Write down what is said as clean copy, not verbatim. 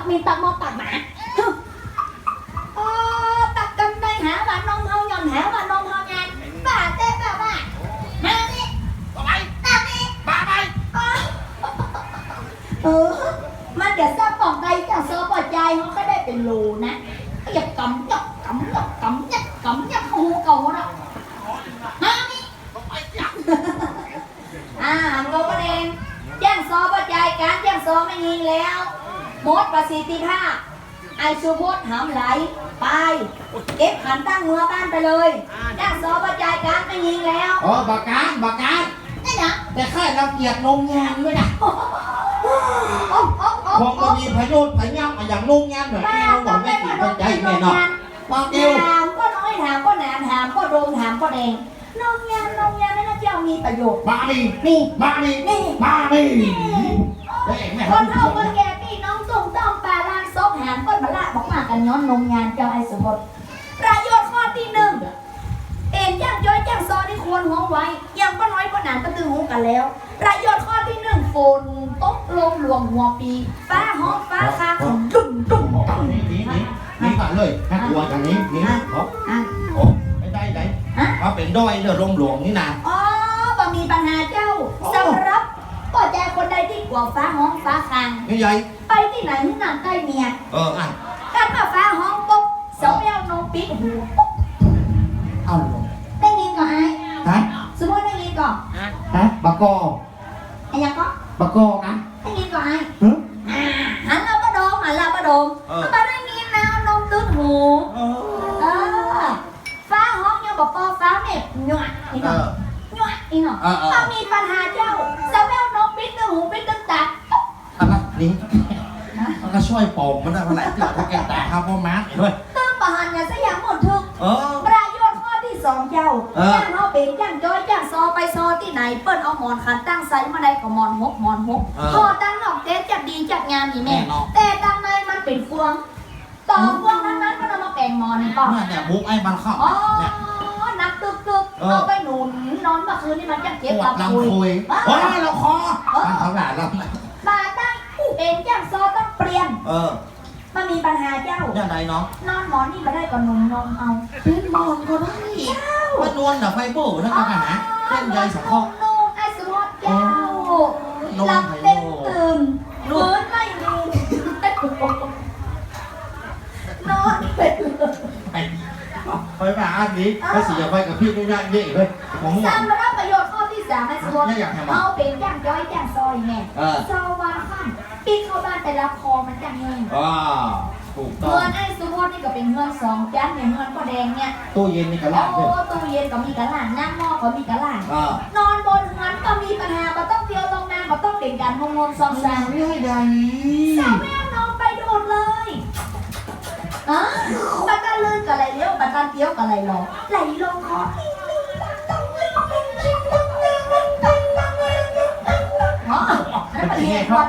มีตักมอตักหมาตักกันในหาว่านมเฮาหย่อนหาว่านมเฮางานบ้าเจ๊บ้าบ้ามานี่ต่อไปตักนี่บ้าไปมันจะทราบปองใดจากโซ่ปอดใจเขาก็ได้เป็นรูนะอย่ากำยักกำยักกำยักกำยักหูเก่าแล้วมานี่มันก็ประเด็นแจ้งโซ่ปอดใจการแจ้งโซ่ไม่ยิงแล้วหมดประสิทธิภาพไอซูโพสหามไหลไปเก็บขันตั้งเมื่อบ้านไปเลยแจ้งโซ่ปอดใจการไม่ยิงแล้วบากการนี่นะแต่ค่ายเราเกียรตินมงานด้วยนะคงจะมีพยศพยามอย่างนมงานแบบนี้เราบอกไม่ติดใจแม่เนาะบอกเดียวถามก็น้อยถามก็หนาถามก็โดมถามก็แดงนมงานไม่น่าจะมีประโยชน์มานี่คนเฒ่าคนแก่พี่น้องตุ่มต้อมปลาล่างซบหานก้นมะละบอกมากันย้อนนมงานเจ้าไอ้สมบัติประโยชน์ข้อที่ 1เอ็นย่างจ้อยย่างซอที่ควรห้องไว้ยังก็น้อยก็หนานก็ตึงหูกันแล้วประโยชน์ข้อที่ 1ฝนตกลมหลวงหัวปีฟ้าห้องฟ้าคาของดุ่มนี่ก่อนเลยแค่ตัวอย่างนี้ไม่ได้เขาเป็นด้อยเรือลมหลวงนี่นะบ่มีปัญหาเจ้าสำหรับก็ใจคนใดที่กลัวฟ้าห้องฟ้าคางนี่ใหญ่ไปที่ไหนที่นั่นใกล้เมียการมาฟ้าห้องปุ๊บเสาเบี้ยวนมปิดหูปุ๊บเอาลงได้ยินก่อนไอ้สมมติได้ยินก่อนบากอไอ้ยังก็บากอนะได้ยินก่อนไอ้หันเราประโดมมาได้ยินนะนมตื้นหูฟ้าห้องยังบอกฟ้าเม็ดหยวดอีกหน่อยถ้ามีปัญหาเจ้าเสาเบี้ยวนมปิดตื้นหูปิดตื้นตาอะไรนี่มันก็ช่วยปมมันได้เมื่อไหร่เกิดถ้าแกแต่ข้าวพ่อมาร์กด้วยตื้นประหารอย่าสยามหมดทุกประโยชน์ข้อที่ 2เจ้าย่างเขาเป็นย่างจ้อยย่างซอไปซอที่ไหนเปิ้ลเอาหมอนขันตั้งไซมาได้กับหมอนหกพอตั้งนอกเจ๊จัดดีจัดงานนี่แม่แต่ตั้งในมันเป็นฟวงต่อฟวงนั้นก็นำมาแกงหมอนนี่ป่ะเนี่ยบุกไอ้บันเข้านักตึกเอาไปหนุนนอนเมื่อคืนนี่มันจะเจ็บกับคุยเราคอมันเขาหนาเรามาตั้งเป็นย่างซอต้องเปลี่ยนมันมีปัญหาเจ้าอย่างไรเนาะนอนหมอนนี่มาได้กับนมเอาเป็นนอนก็ได้ว่านวลแบบไฟโบ้นั่นก็นะเล่นใยสังเคราะห์นมไอ้สมอดเจ้าหลับเต็มตื่นฟื้นไม่มีนอนเป็นไปมาอันนี้ภาษีไปกับพี่ไม่ได้เยอะเลยสร้างมาได้ประโยชน์ข้อที่ 3ไอ้สมอดเอาเป็นย่างจ้อยย่างซอยแม่ซอวาข้ามปีเข้าบ้านแต่ละคอมันจังเงินถูกต้องเงินไอ้ซูโม่นี่ก็เป็นเงิน2จานเนี่ยเงินก็แดงเนี่ยตู้เย็นนี่กระหล่ำตู้เย็นก็มีกระหล่ำนั่งหม้อก็มีกระหล่ำนอนบนเงินก็มีปัญหาก็ต้องเตียวลงน้ำก็ต้องเด่นการงงซองซางไม่ได้สาวแม่นอนไปโดดเลยบัตรลื่นกับอะไรเลี้ยวบัตรเตี้ยวกับอะไรหรอไหลลงคอนั่นเป็นเหตุผล